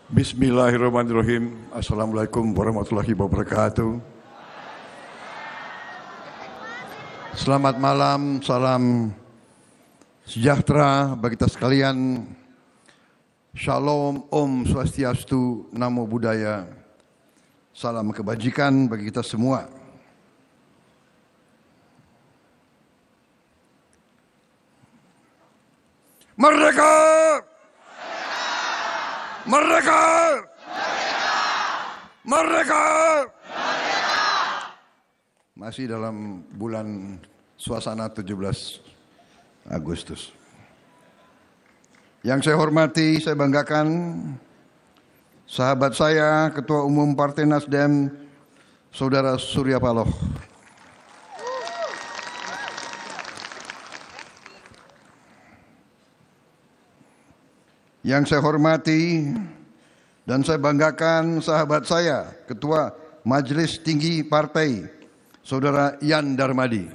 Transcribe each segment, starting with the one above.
Bismillahirrahmanirrahim. Assalamualaikum warahmatullahi wabarakatuh. Selamat malam, salam sejahtera bagi kita sekalian. Shalom, Om Swastiastu, Namo Buddhaya. Salam kebajikan bagi kita semua. Merdeka! Merdeka! Merdeka! Masih dalam bulan suasana 17 Agustus. Yang saya hormati, saya banggakan sahabat saya, Ketua Umum Partai Nasdem, Saudara Surya Paloh. Yang saya hormati dan saya banggakan sahabat saya, Ketua Majelis Tinggi Partai, Saudara Yan Darmadi.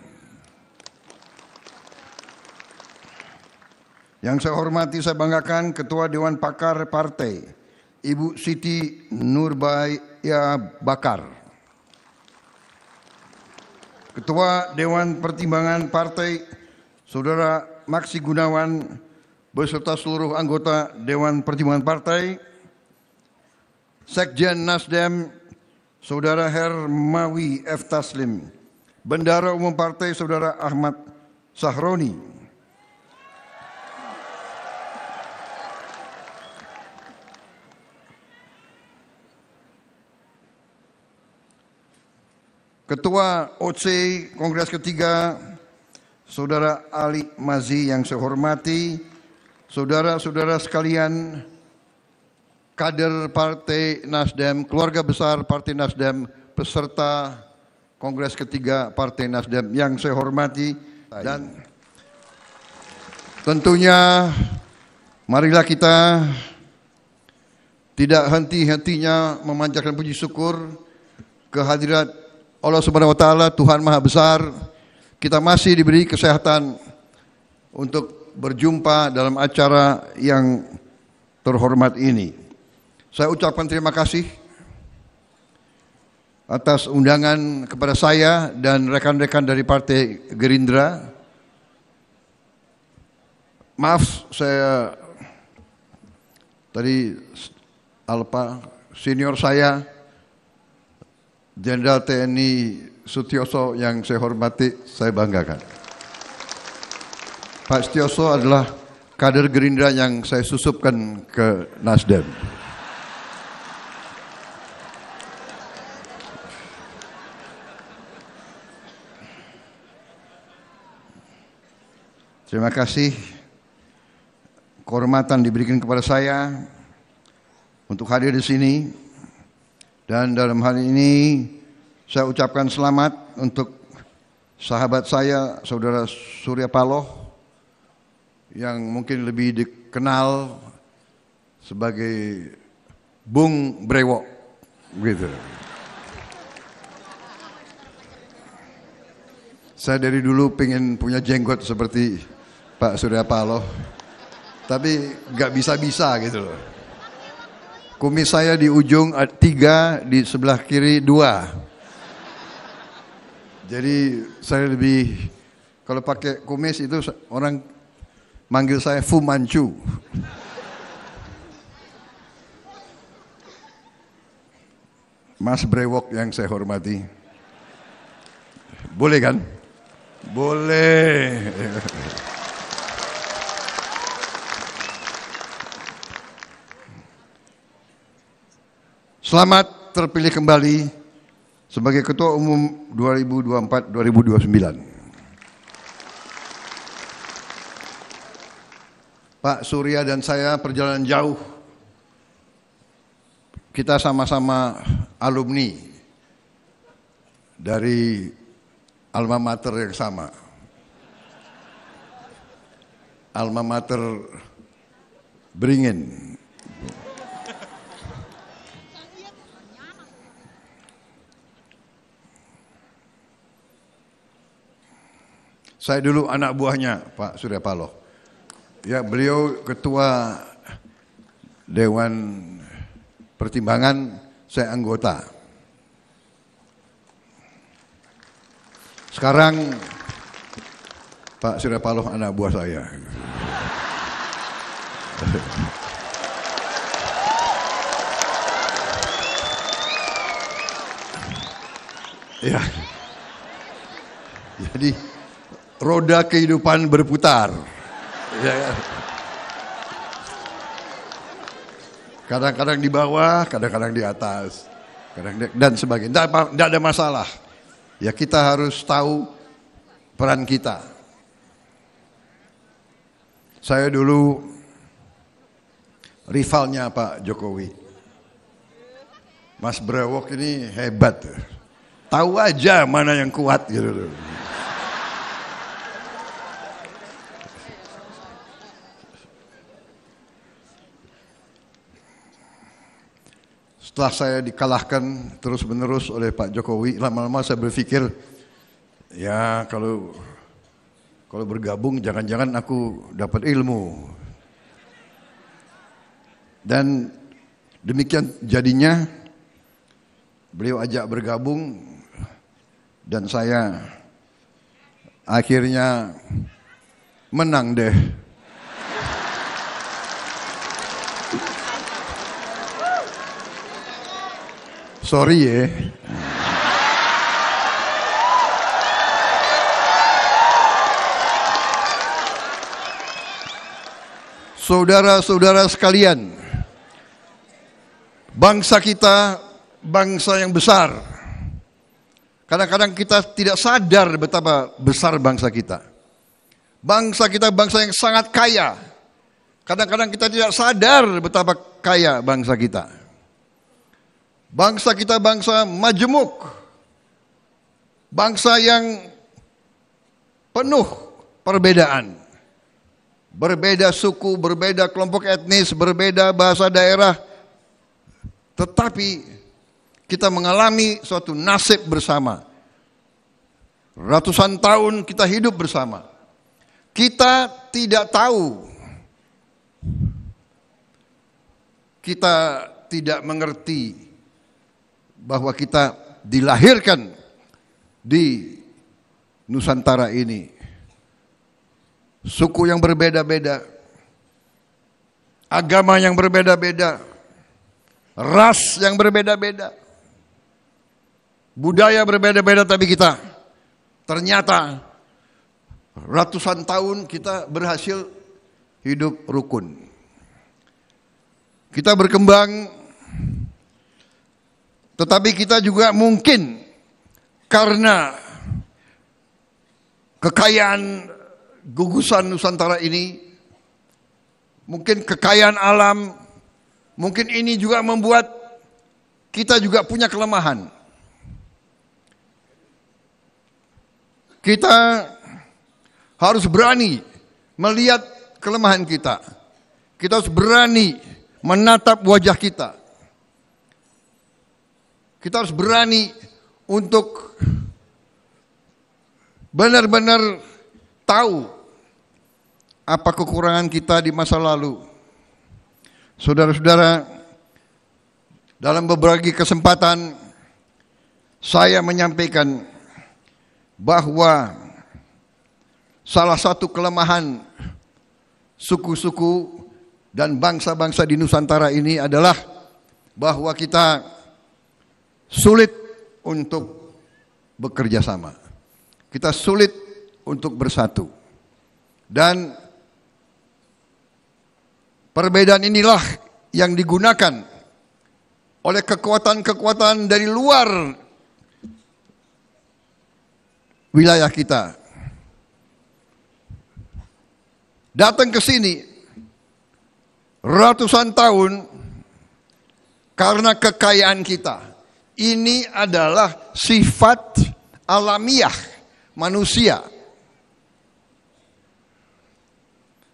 Yang saya hormati, saya banggakan Ketua Dewan Pakar Partai, Ibu Siti Nurbaya Bakar. Ketua Dewan Pertimbangan Partai, Saudara Maksi Gunawan, beserta seluruh anggota Dewan Pertimbangan Partai, Sekjen Nasdem, Saudara Hermawi F. Taslim, Bendara Umum Partai, Saudara Ahmad Sahroni, Ketua OC Kongres Ketiga, Saudara Ali Mazi yang saya hormati, saudara-saudara sekalian, kader Partai Nasdem, keluarga besar Partai Nasdem, peserta Kongres Ketiga Partai Nasdem yang saya hormati, dan tentunya marilah kita tidak henti-hentinya memanjatkan puji syukur kehadirat Allah Subhanahu wa taala, Tuhan Maha Besar. Kita masih diberi kesehatan untuk berjumpa dalam acara yang terhormat ini. Saya ucapkan terima kasih atas undangan kepada saya dan rekan-rekan dari Partai Gerindra. Maaf, saya tadi senior saya, Jenderal TNI Sutioso yang saya hormati, saya banggakan. Pak Sutioso adalah kader Gerindra yang saya susupkan ke Nasdem. Terima kasih kehormatan diberikan kepada saya untuk hadir di sini, dan dalam hal ini saya ucapkan selamat untuk sahabat saya, Saudara Surya Paloh, yang mungkin lebih dikenal sebagai Bung Brewok, gitu. Saya dari dulu pengen punya jenggot seperti Pak Surya Paloh, tapi nggak bisa-bisa gitu loh. Kumis saya di ujung 3, di sebelah kiri 2. Jadi saya lebih, kalau pakai kumis itu orang manggil saya Fu Manchu. Mas Brewok yang saya hormati. Boleh kan? Boleh. Selamat terpilih kembali sebagai Ketua Umum 2024-2029. Pak Surya dan saya perjalanan jauh. Kita sama-sama alumni dari alma mater yang sama. Alma mater Beringin. Saya dulu anak buahnya Pak Surya Paloh. Ya, beliau ketua Dewan pertimbangan saya anggota. Sekarang Pak Surya Paloh anak buah saya. Ya. Jadi roda kehidupan berputar. Ya. Kadang-kadang di bawah, kadang-kadang di atas, dan sebagainya. Tidak ada masalah. Ya kita harus tahu peran kita. Saya dulu rivalnya Pak Jokowi. Mas Brewok ini hebat. Tahu aja mana yang kuat gitu. Setelah saya dikalahkan terus-menerus oleh Pak Jokowi, lama-lama saya berpikir, ya kalau bergabung jangan-jangan aku dapat ilmu. Dan demikian jadinya beliau ajak bergabung dan saya akhirnya menang deh. Sorry ya. Saudara-saudara sekalian, bangsa kita bangsa yang besar. Kadang-kadang kita tidak sadar betapa besar bangsa kita. Bangsa kita bangsa yang sangat kaya. Kadang-kadang kita tidak sadar betapa kaya bangsa kita. Bangsa kita bangsa majemuk. Bangsa yang penuh perbedaan. Berbeda suku, berbeda kelompok etnis, berbeda bahasa daerah. Tetapi kita mengalami suatu nasib bersama. Ratusan tahun kita hidup bersama. Kita tidak tahu. Kita tidak mengerti bahwa kita dilahirkan di Nusantara ini. Suku yang berbeda-beda. Agama yang berbeda-beda. Ras yang berbeda-beda. Budaya berbeda-beda, tapi kita ternyata ratusan tahun kita berhasil hidup rukun. Kita berkembang, tetapi kita juga mungkin karena kekayaan gugusan Nusantara ini, mungkin kekayaan alam, mungkin ini juga membuat kita juga punya kelemahan. Kita harus berani melihat kelemahan kita. Kita harus berani menatap wajah kita. Kita harus berani untuk benar-benar tahu apa kekurangan kita di masa lalu. Saudara-saudara, dalam beberapa kesempatan saya menyampaikan bahwa salah satu kelemahan suku-suku dan bangsa-bangsa di Nusantara ini adalah bahwa kita sulit untuk bekerja sama. Kita sulit untuk bersatu. Dan perbedaan inilah yang digunakan oleh kekuatan-kekuatan dari luar wilayah kita. Datang ke sini ratusan tahun karena kekayaan kita. Ini adalah sifat alamiah manusia.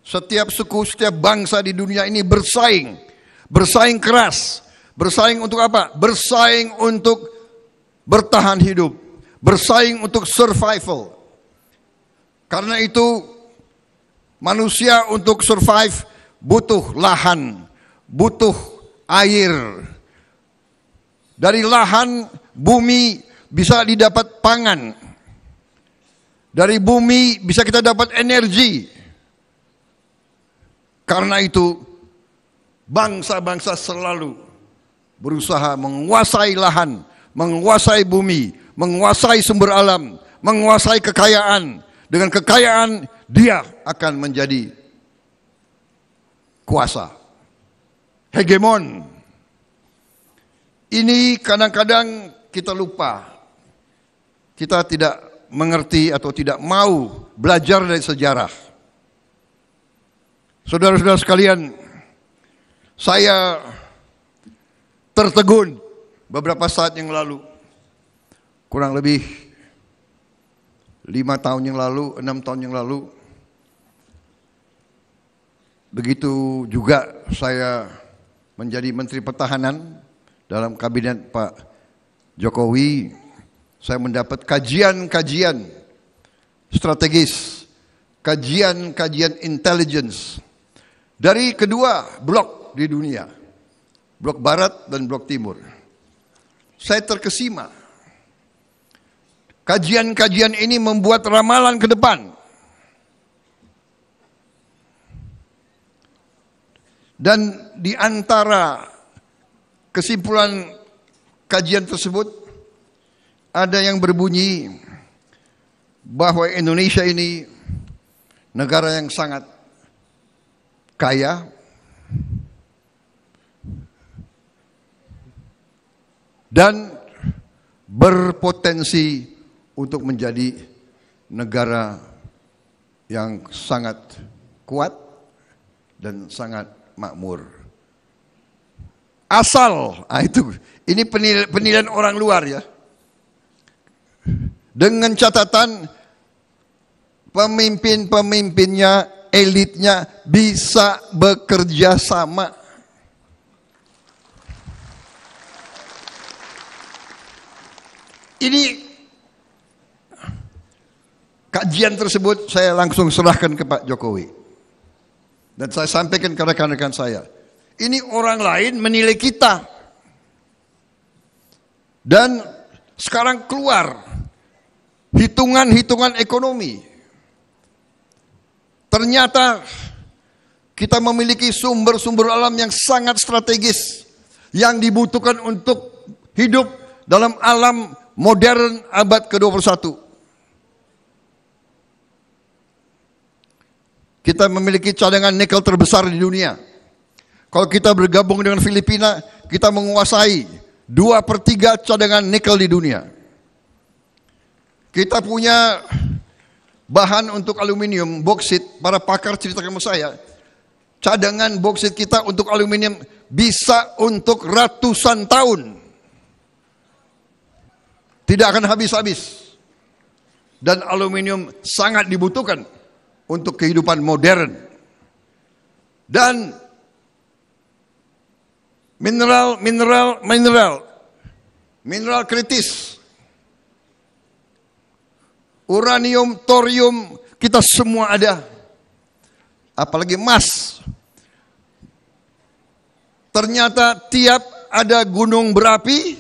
Setiap suku, setiap bangsa di dunia ini bersaing. Bersaing keras. Bersaing untuk apa? Bersaing untuk bertahan hidup. Bersaing untuk survival. Karena itu manusia untuk survive butuh lahan, butuh air, Dari lahan bumi bisa didapat pangan. Dari bumi bisa kita dapat energi. Karena itu bangsa-bangsa selalu berusaha menguasai lahan, menguasai bumi, menguasai sumber alam, menguasai kekayaan. Dengan kekayaan dia akan menjadi kuasa, hegemon. Ini kadang-kadang kita lupa. Kita tidak mengerti atau tidak mau belajar dari sejarah. Saudara-saudara sekalian, saya tertegun beberapa saat yang lalu, kurang lebih 5 tahun yang lalu, 6 tahun yang lalu. Begitu juga saya menjadi Menteri Pertahanan dalam kabinet Pak Jokowi. Saya mendapat kajian-kajian strategis, kajian-kajian intelligence dari kedua blok di dunia, blok barat dan blok timur. Saya terkesima. Kajian-kajian ini membuat ramalan ke depan. Dan di antara kesimpulan kajian tersebut ada yang berbunyi bahwa Indonesia ini negara yang sangat kaya, dan berpotensi untuk menjadi negara yang sangat kuat dan sangat makmur. Asal, itu ini penilaian orang luar ya. Dengan catatan pemimpin-pemimpinnya, elitnya bisa bekerja sama. Ini kajian tersebut saya langsung serahkan ke Pak Jokowi. Dan saya sampaikan ke rekan-rekan saya. Ini orang lain menilai kita. Dan sekarang keluar hitungan-hitungan ekonomi. Ternyata kita memiliki sumber-sumber alam yang sangat strategis yang dibutuhkan untuk hidup dalam alam modern abad ke-21. Kita memiliki cadangan nikel terbesar di dunia. Kalau kita bergabung dengan Filipina, kita menguasai 2/3 cadangan nikel di dunia. Kita punya bahan untuk aluminium, boksit. Para pakar ceritakan sama saya, cadangan boksit kita untuk aluminium bisa untuk ratusan tahun. Tidak akan habis-habis. Dan aluminium sangat dibutuhkan untuk kehidupan modern. Dan mineral kritis, uranium, thorium, kita semua ada. Apalagi emas. Ternyata tiap ada gunung berapi,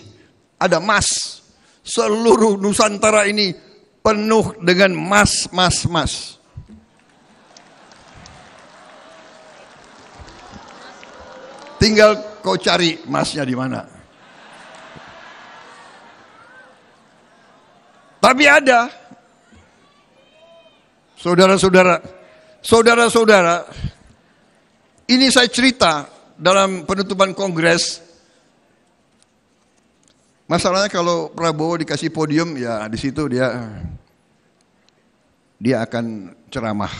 ada emas. Seluruh Nusantara ini penuh dengan emas. Tinggal kau cari emasnya di mana. Tapi ada. Saudara-saudara, ini saya cerita dalam penutupan kongres. Masalahnya kalau Prabowo dikasih podium, ya di situ dia akan ceramah.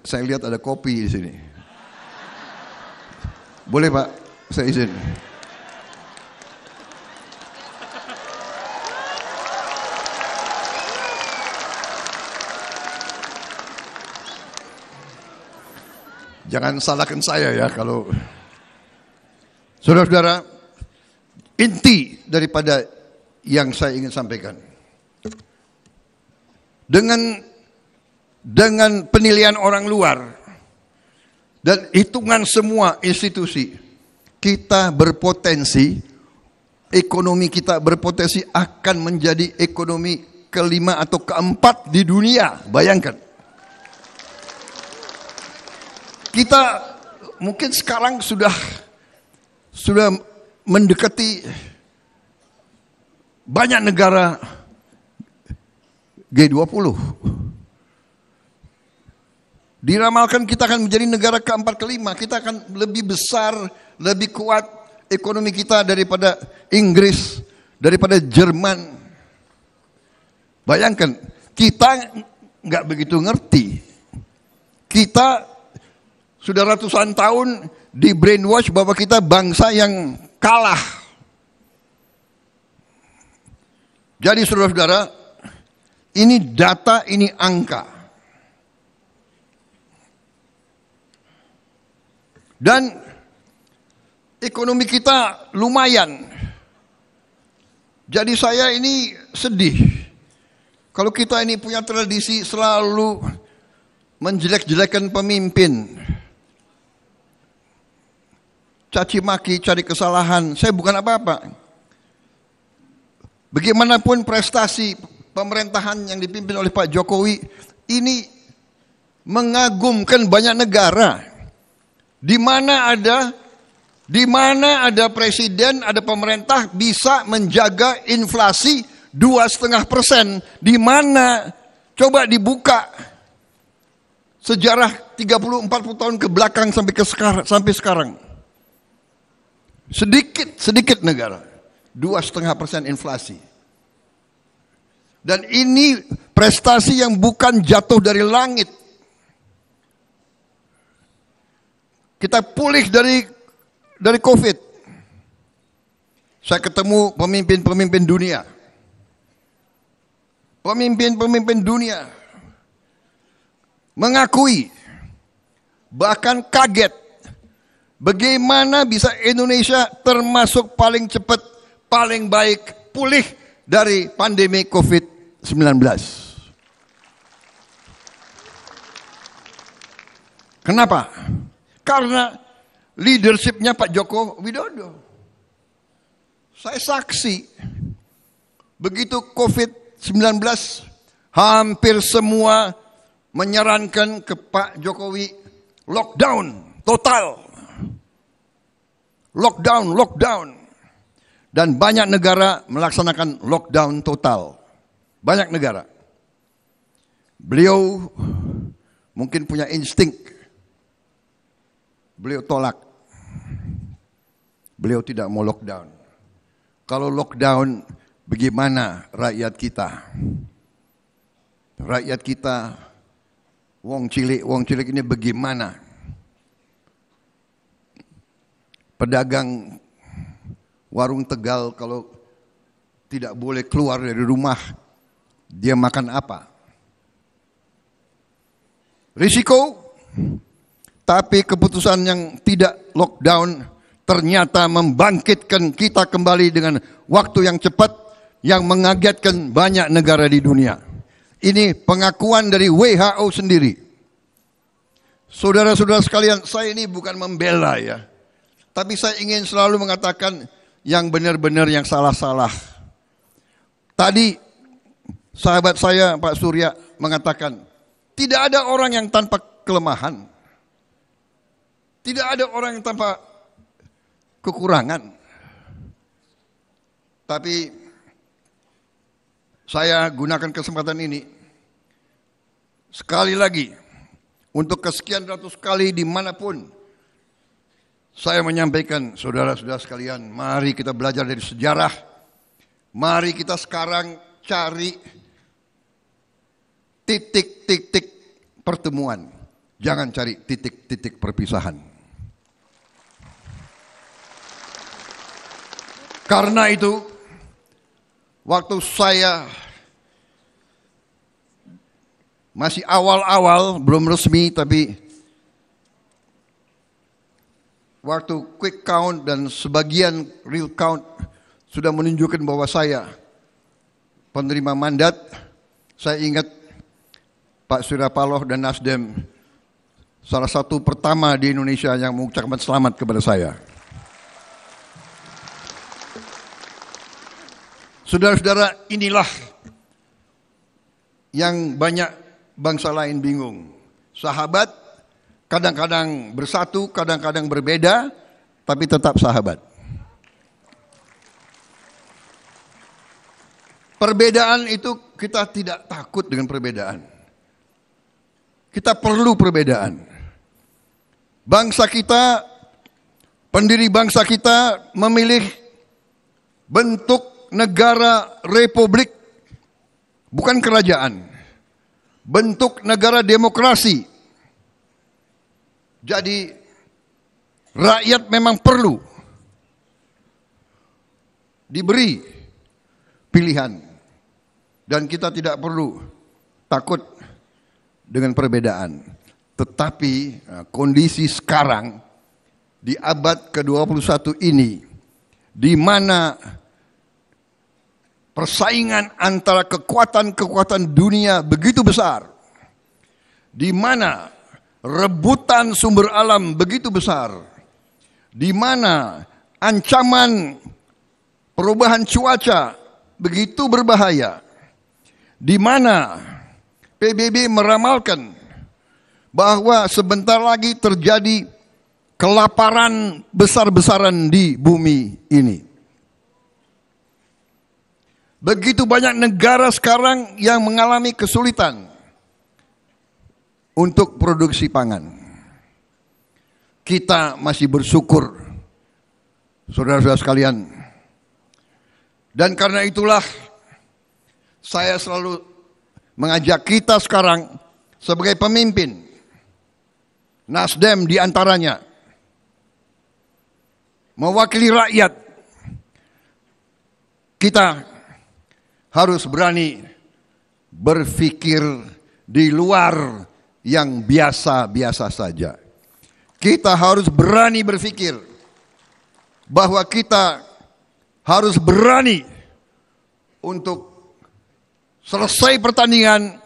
Saya lihat ada kopi di sini. Boleh Pak, saya izin. Jangan salahkan saya ya kalau... Saudara-saudara, inti daripada yang saya ingin sampaikan. Dengan penilaian orang luar dan hitungan semua institusi, kita berpotensi, ekonomi kita berpotensi akan menjadi ekonomi kelima atau keempat di dunia. Bayangkan. Kita mungkin sekarang sudah mendekati banyak negara G20. Diramalkan kita akan menjadi negara keempat kelima. Kita akan lebih besar, lebih kuat ekonomi kita daripada Inggris, daripada Jerman. Bayangkan, kita nggak begitu ngerti. Kita sudah ratusan tahun di brainwash bahwa kita bangsa yang kalah. Jadi saudara-saudara, ini data, ini angka. Dan ekonomi kita lumayan. Jadi saya ini sedih. Kalau kita ini punya tradisi selalu menjelek-jelekan pemimpin. Caci maki, cari kesalahan. Saya bukan apa-apa. Bagaimanapun prestasi pemerintahan yang dipimpin oleh Pak Jokowi ini mengagumkan banyak negara. Di mana ada presiden, ada pemerintah bisa menjaga inflasi 2,5%. Di mana coba dibuka sejarah 30-40 tahun ke belakang sampai sekarang. Sedikit negara 2,5% inflasi. Dan ini prestasi yang bukan jatuh dari langit. Kita pulih dari COVID. Saya ketemu pemimpin-pemimpin dunia. Pemimpin-pemimpin dunia mengakui, bahkan kaget, bagaimana bisa Indonesia termasuk paling cepat, paling baik pulih dari pandemi COVID-19. Kenapa? Karena leadershipnya Pak Joko Widodo. Saya saksi. Begitu COVID-19, hampir semua menyarankan ke Pak Jokowi lockdown total. Lockdown. Dan banyak negara melaksanakan lockdown total. Banyak negara. Beliau mungkin punya insting. Beliau tolak. Beliau tidak mau lockdown. Kalau lockdown, bagaimana rakyat kita? Rakyat kita, wong cilik ini bagaimana? Pedagang warung Tegal kalau tidak boleh keluar dari rumah, dia makan apa? Risiko. Tapi keputusan yang tidak lockdown ternyata membangkitkan kita kembali dengan waktu yang cepat yang mengagetkan banyak negara di dunia. Ini pengakuan dari WHO sendiri. Saudara-saudara sekalian, saya ini bukan membela ya. Tapi saya ingin selalu mengatakan yang benar-benar, yang salah-salah. Tadi sahabat saya Pak Surya mengatakan, tidak ada orang yang tanpa kelemahan. Tidak ada orang yang tanpa kekurangan. Tapi saya gunakan kesempatan ini sekali lagi untuk kesekian ratus kali dimanapun saya menyampaikan, saudara-saudara sekalian, mari kita belajar dari sejarah. Mari kita sekarang cari titik-titik pertemuan. Jangan cari titik-titik perpisahan. Karena itu, waktu saya masih awal-awal, belum resmi, tapi waktu quick count dan sebagian real count sudah menunjukkan bahwa saya penerima mandat, saya ingat Pak Surya Paloh dan Nasdem salah satu pertama di Indonesia yang mengucapkan selamat kepada saya. Saudara-saudara, inilah yang banyak bangsa lain bingung. Sahabat kadang-kadang bersatu, kadang-kadang berbeda, tapi tetap sahabat. Perbedaan itu kita tidak takut dengan perbedaan. Kita perlu perbedaan. Bangsa kita, pendiri bangsa kita memilih bentuk negara republik, bukan kerajaan. Bentuk negara demokrasi. Jadi rakyat memang perlu diberi pilihan. Dan kita tidak perlu takut dengan perbedaan. Tetapi kondisi sekarang di abad ke-21 ini, di mana persaingan antara kekuatan-kekuatan dunia begitu besar, di mana rebutan sumber alam begitu besar, di mana ancaman perubahan cuaca begitu berbahaya, di mana PBB meramalkan bahwa sebentar lagi terjadi kelaparan besar-besaran di bumi ini. Begitu banyak negara sekarang yang mengalami kesulitan untuk produksi pangan. Kita masih bersyukur, saudara-saudara sekalian. Dan karena itulah saya selalu mengajak kita sekarang sebagai pemimpin, Nasdem di antaranya, mewakili rakyat, kita harus berani berpikir di luar yang biasa-biasa saja. Kita harus berani berpikir bahwa kita harus berani untuk selesai pertandingan,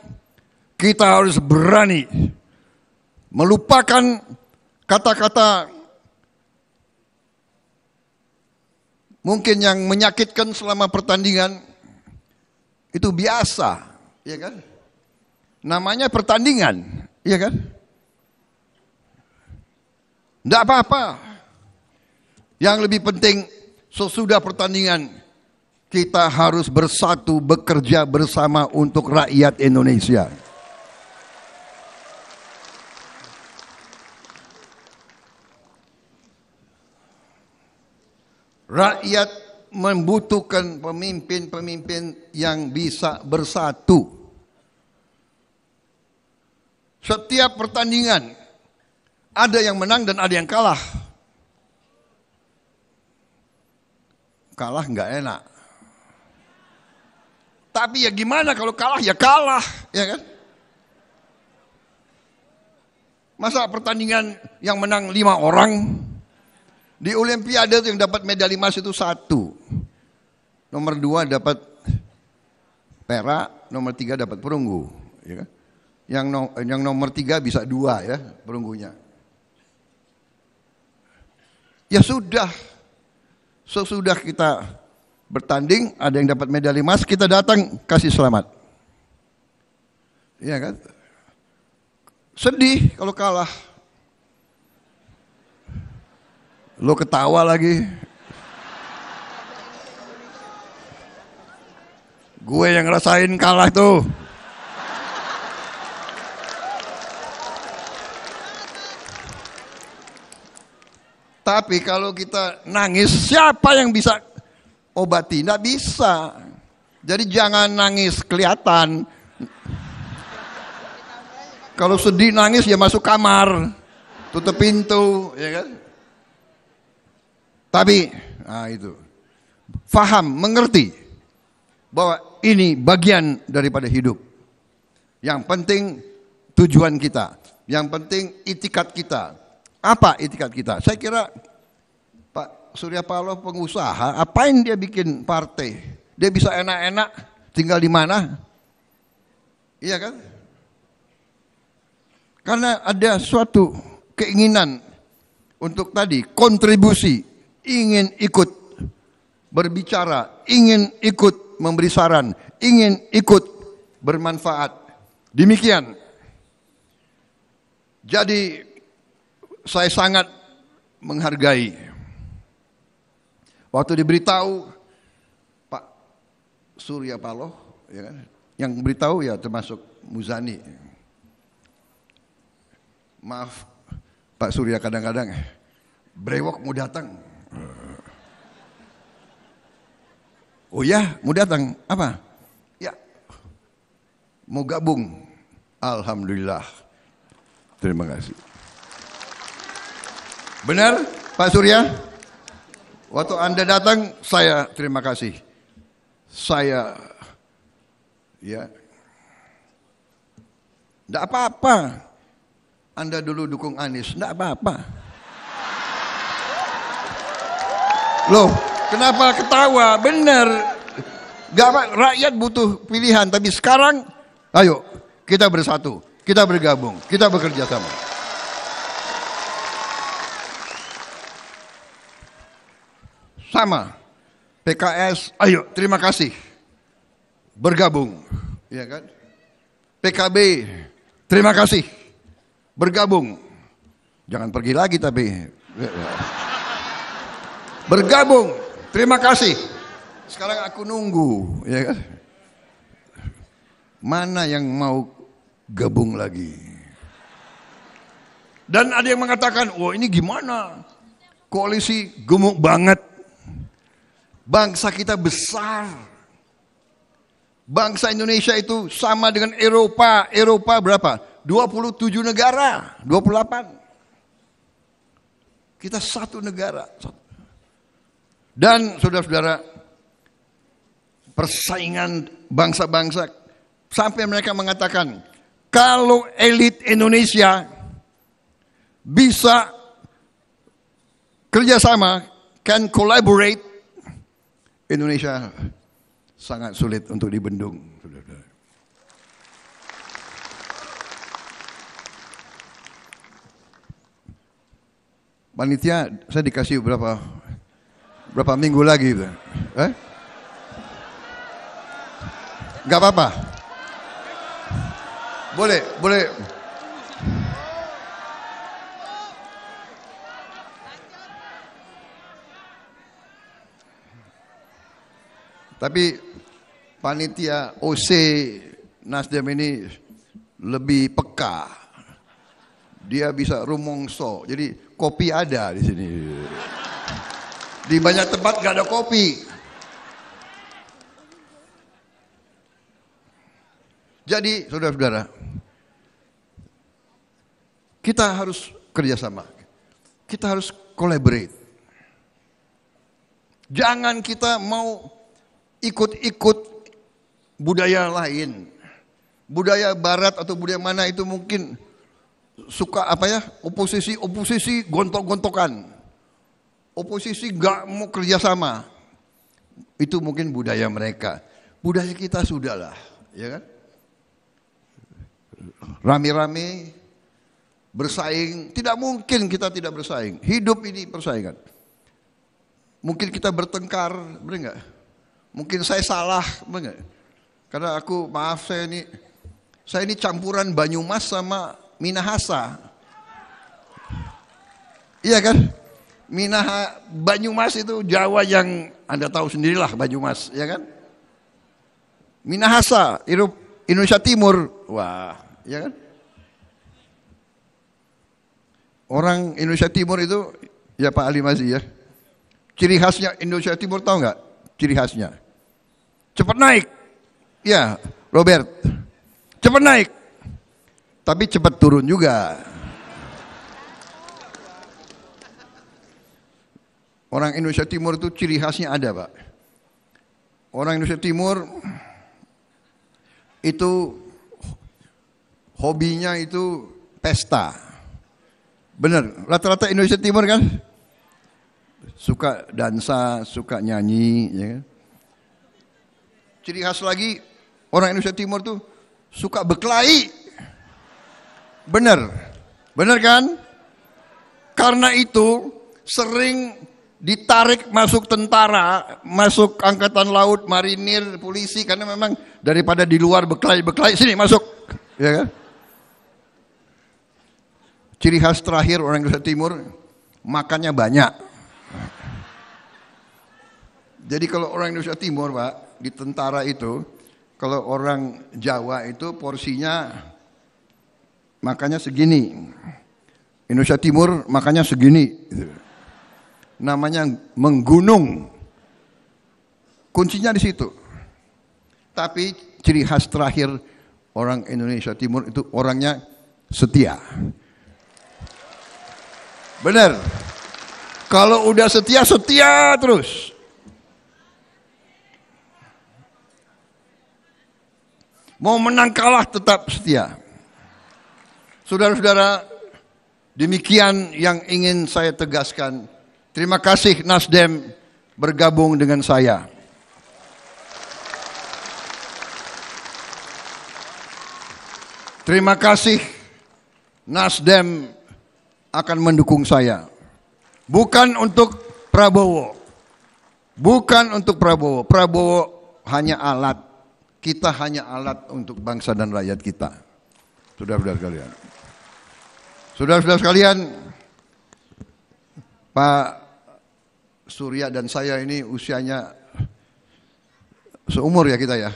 kita harus berani melupakan kata-kata mungkin yang menyakitkan selama pertandingan. Itu biasa, ya kan? Namanya pertandingan, ya kan? Tidak apa-apa. Yang lebih penting sesudah pertandingan, kita harus bersatu, bekerja bersama untuk rakyat Indonesia. Rakyat membutuhkan pemimpin-pemimpin yang bisa bersatu. Setiap pertandingan ada yang menang dan ada yang kalah. Kalah nggak enak. Tapi ya gimana kalau kalah ya kalah, ya kan? Masa pertandingan yang menang 5 orang, di Olimpiade yang dapat medali emas itu 1, nomor 2 dapat perak, nomor 3 dapat perunggu, ya kan? Yang nomor 3 bisa 2 ya perunggunya. Ya sudah, sesudah kita bertanding, ada yang dapat medali emas, kita datang kasih selamat. Iya kan? Sedih kalau kalah. Lo ketawa lagi. Gue yang ngerasain kalah tuh. Tapi kalau kita nangis, siapa yang bisa obati? Tidak bisa. Jadi jangan nangis kelihatan. Kalau sedih nangis ya masuk kamar, tutup pintu, ya kan? Tapi, nah itu, faham, mengerti bahwa ini bagian daripada hidup. Yang penting tujuan kita, yang penting itikat kita. Apa itikat kita? Saya kira Pak Surya Paloh pengusaha, apain dia bikin partai? Dia bisa enak-enak tinggal di mana? Iya kan? Karena ada suatu keinginan untuk tadi kontribusi, ingin ikut berbicara, ingin ikut memberi saran, ingin ikut bermanfaat. Demikian. Jadi saya sangat menghargai. Waktu diberitahu Pak Surya Paloh, ya kan, yang beritahu ya termasuk Muzani. Maaf Pak Surya, kadang-kadang brewok mau datang. Oh ya, mau datang. Apa? Ya, mau gabung. Alhamdulillah. Terima kasih. Benar Pak Surya? Waktu Anda datang, saya terima kasih. Saya, ya, enggak apa-apa. Anda dulu dukung Anies, enggak apa-apa. Loh, kenapa ketawa? Benar. Gak apa, rakyat butuh pilihan, tapi sekarang, ayo kita bersatu, kita bergabung, kita bekerja sama. Sama, PKS, ayo terima kasih, bergabung, ya kan? PKB, terima kasih, bergabung, jangan pergi lagi tapi bergabung, terima kasih. Sekarang aku nunggu, ya kan? Mana yang mau gabung lagi? Dan ada yang mengatakan, wah ini gimana? Koalisi gemuk banget. Bangsa kita besar. Bangsa Indonesia itu sama dengan Eropa. Eropa berapa? 27 negara, 28. Kita satu negara. Dan saudara-saudara, persaingan bangsa-bangsa, sampai mereka mengatakan, kalau elit Indonesia bisa kerjasama, can collaborate, Indonesia sangat sulit untuk dibendung. Panitia, saya dikasih berapa minggu lagi? Gak apa-apa. Boleh. Tapi panitia OC Nasdem ini lebih peka. Dia bisa rumongso. Jadi kopi ada di sini. Di banyak tempat gak ada kopi. Jadi saudara-saudara, kita harus kerjasama. Kita harus collaborate. Jangan kita mau ikut-ikut budaya lain. Budaya barat atau budaya mana itu mungkin suka oposisi gontok-gontokan. Oposisi gak mau kerjasama. Itu mungkin budaya mereka. Budaya kita sudahlah, ya kan? Rame-rame bersaing, tidak mungkin kita tidak bersaing. Hidup ini persaingan. Mungkin kita bertengkar, benar enggak? Mungkin saya salah, benar enggak? Karena saya ini campuran Banyumas sama Minahasa. Iya kan? Banyumas itu Jawa yang Anda tahu sendirilah Banyumas, ya kan? Minahasa, Indonesia Timur. Wah, ya kan? Orang Indonesia Timur itu, ya Pak Ali Masih ya. Ciri khasnya Indonesia Timur tahu nggak? Ciri khasnya cepat naik, ya Robert, cepat naik, tapi cepat turun juga. Orang Indonesia Timur itu ciri khasnya ada Pak. Orang Indonesia Timur itu hobinya itu pesta. Benar, rata-rata Indonesia Timur kan suka dansa, suka nyanyi, ya kan? Ciri khas lagi orang Indonesia Timur tuh suka berkelahi. Benar kan? Karena itu sering ditarik masuk tentara, masuk angkatan laut, marinir, polisi, karena memang daripada di luar beklai, sini masuk, ya kan? Ciri khas terakhir orang Indonesia Timur, makannya banyak. Jadi kalau orang Indonesia Timur, Pak, di tentara itu, kalau orang Jawa itu porsinya makannya segini. Indonesia Timur makannya segini. Namanya menggunung. Kuncinya di situ. Tapi ciri khas terakhir orang Indonesia Timur itu orangnya setia. Benar. Kalau udah setia, setia terus. Mau menang kalah tetap setia. Saudara-saudara, demikian yang ingin saya tegaskan. Terima kasih Nasdem bergabung dengan saya. Terima kasih Nasdem akan mendukung saya. Bukan untuk Prabowo. Bukan untuk Prabowo. Prabowo hanya alat. Kita hanya alat untuk bangsa dan rakyat kita. Saudara-saudara sekalian. Saudara-saudara sekalian, Pak Surya dan saya ini usianya seumur ya kita ya.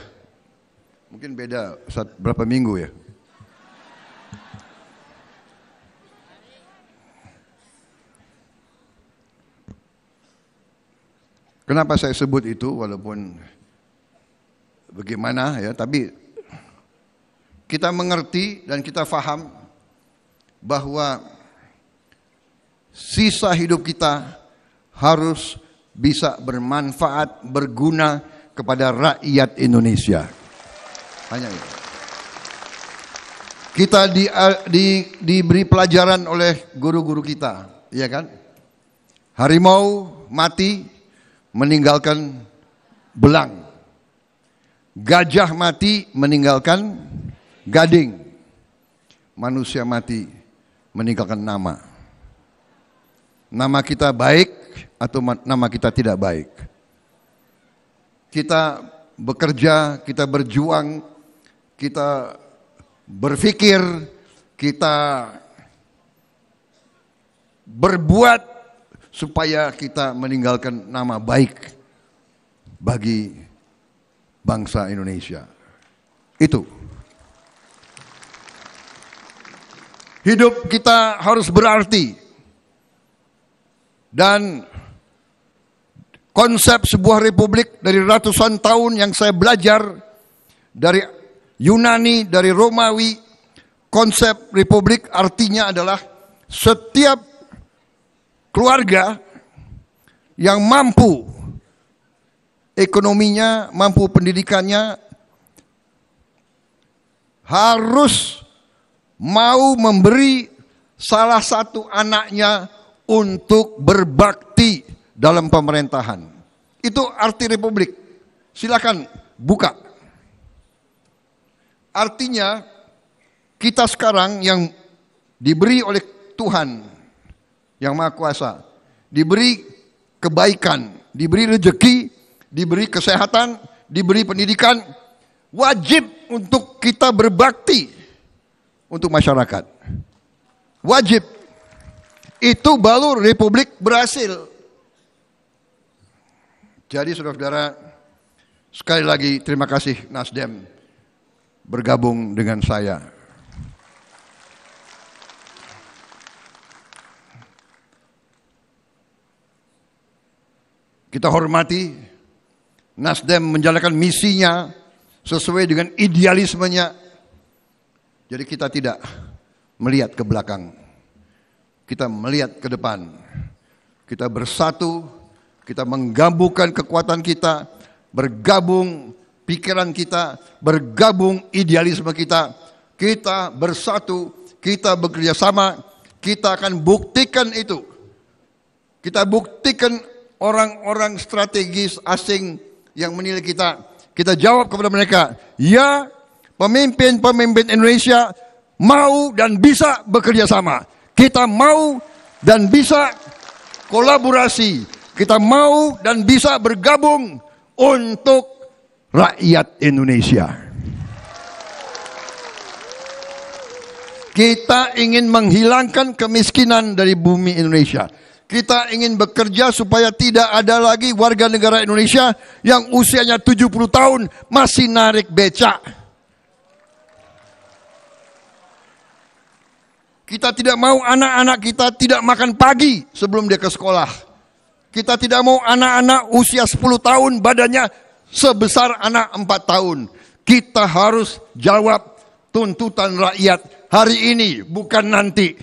Mungkin beda berapa minggu ya. Kenapa saya sebut itu walaupun bagaimana ya, tapi kita mengerti dan kita faham bahwa sisa hidup kita harus bisa bermanfaat, berguna kepada rakyat Indonesia. Hanya itu. Kita diberi pelajaran oleh guru-guru kita, ya kan? Harimau mati meninggalkan belang. Gajah mati meninggalkan gading. Manusia mati meninggalkan nama. Nama kita baik atau nama kita tidak baik. Kita bekerja, kita berjuang, kita berpikir, kita berbuat supaya kita meninggalkan nama baik bagi bangsa Indonesia. Itu. Hidup kita harus berarti. Dan konsep sebuah republik dari ratusan tahun yang saya belajar dari Yunani, dari Romawi, konsep republik artinya adalah setiap keluarga yang mampu ekonominya, mampu pendidikannya, harus mau memberi salah satu anaknya untuk berbakti dalam pemerintahan. Itu arti republik. Silakan buka. Artinya kita sekarang yang diberi oleh Tuhan yang Maha Kuasa, diberi kebaikan, diberi rezeki, diberi kesehatan, diberi pendidikan, wajib untuk kita berbakti untuk masyarakat. Wajib. Itu baru republik berhasil. Jadi saudara-saudara, sekali lagi terima kasih Nasdem bergabung dengan saya. Kita hormati Nasdem menjalankan misinya sesuai dengan idealismenya. Jadi kita tidak melihat ke belakang. Kita melihat ke depan. Kita bersatu, kita menggabungkan kekuatan kita, bergabung pikiran kita, bergabung idealisme kita. Kita bersatu, kita bekerja sama, kita akan buktikan itu. Kita buktikan orang-orang strategis asing yang menilai kita. Kita jawab kepada mereka, ya, pemimpin-pemimpin Indonesia mau dan bisa bekerja sama. Kita mau dan bisa kolaborasi, Kita mau dan bisa bergabung untuk rakyat Indonesia. Kita ingin menghilangkan kemiskinan dari bumi Indonesia. Kita ingin bekerja supaya tidak ada lagi warga negara Indonesia yang usianya 70 tahun masih narik becak. Kita tidak mau anak-anak kita tidak makan pagi sebelum dia ke sekolah. Kita tidak mau anak-anak usia 10 tahun badannya sebesar anak 4 tahun. Kita harus jawab tuntutan rakyat hari ini, bukan nanti.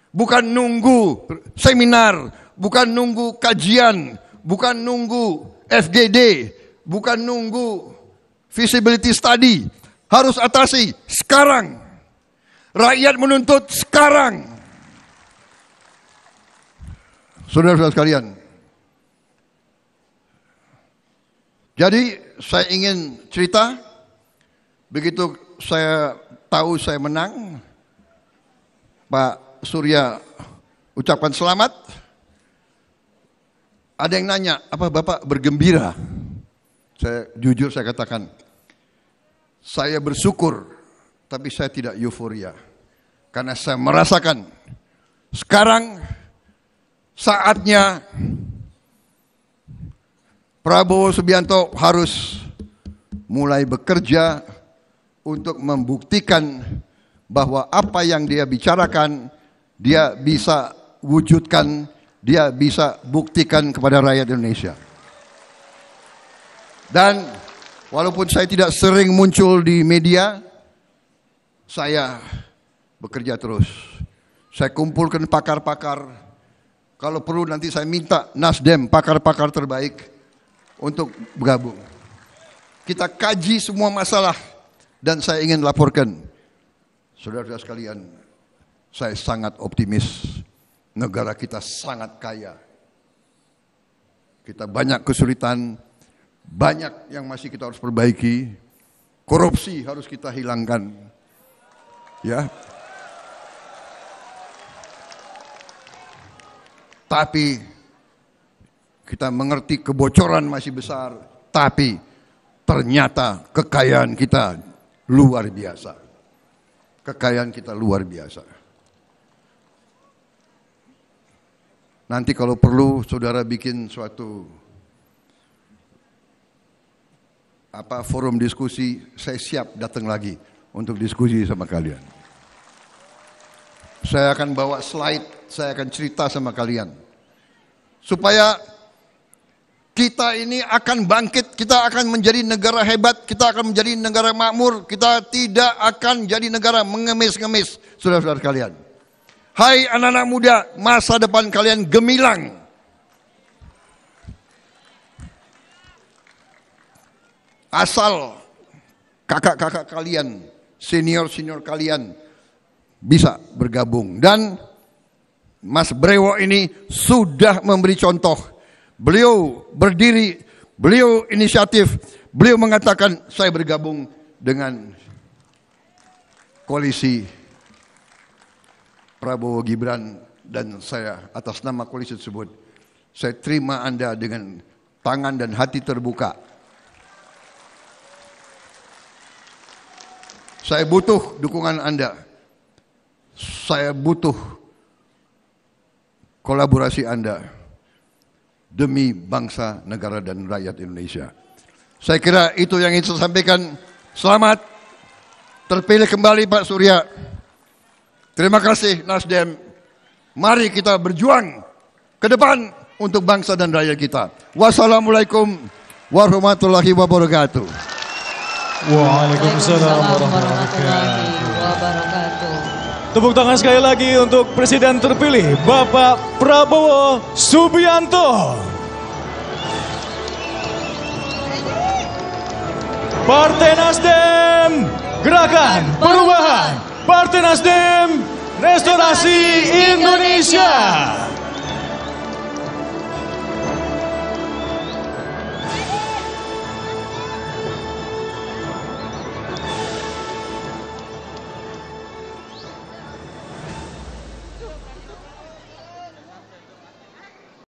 Bukan nunggu seminar, bukan nunggu kajian, bukan nunggu FGD, bukan nunggu feasibility study. Harus atasi sekarang. Rakyat menuntut sekarang. Saudara-saudara sekalian. Jadi saya ingin cerita, begitu saya tahu saya menang, Pak Surya ucapkan selamat. Ada yang nanya, apa Bapak bergembira? Jujur saya katakan, saya bersyukur, tapi saya tidak euforia. Karena saya merasakan, sekarang saatnya Prabowo Subianto harus mulai bekerja untuk membuktikan bahwa apa yang dia bicarakan, dia bisa wujudkan, dia bisa buktikan kepada rakyat Indonesia. Dan walaupun saya tidak sering muncul di media, saya bekerja terus. Saya kumpulkan pakar-pakar. Kalau perlu nanti saya minta Nasdem, pakar-pakar terbaik untuk bergabung. Kita kaji semua masalah dan saya ingin laporkan, saudara-saudara sekalian, saya sangat optimis. Negara kita sangat kaya. Kita banyak kesulitan, banyak yang masih kita harus perbaiki. Korupsi harus kita hilangkan. Ya. Tapi kita mengerti kebocoran masih besar, tapi ternyata kekayaan kita luar biasa. Kekayaan kita luar biasa. Nanti kalau perlu saudara bikin suatu forum diskusi, saya siap datang lagi untuk diskusi sama kalian. Saya akan bawa slide, saya akan cerita sama kalian. Supaya kita ini akan bangkit, kita akan menjadi negara hebat, kita akan menjadi negara makmur, kita tidak akan jadi negara mengemis-ngemis, saudara-saudara kalian. Hai anak-anak muda, masa depan kalian gemilang. Asal kakak-kakak kalian, senior-senior kalian bisa bergabung. Dan Mas Brewo ini sudah memberi contoh. Beliau berdiri, beliau inisiatif, beliau mengatakan saya bergabung dengan koalisi Prabowo Gibran, dan saya atas nama koalisi tersebut, saya terima Anda dengan tangan dan hati terbuka. Saya butuh dukungan Anda. Saya butuh kolaborasi Anda demi bangsa, negara, dan rakyat Indonesia. Saya kira itu yang ingin saya sampaikan. Selamat terpilih kembali Pak Surya. Terima kasih Nasdem. Mari kita berjuang ke depan untuk bangsa dan rakyat kita. Wassalamualaikum warahmatullahi wabarakatuh. Waalaikumsalam warahmatullahi wabarakatuh. Tepuk tangan sekali lagi untuk Presiden terpilih Bapak Prabowo Subianto. Partai Nasdem, Gerakan Perubahan. Partai Nasdem, Restorasi Indonesia.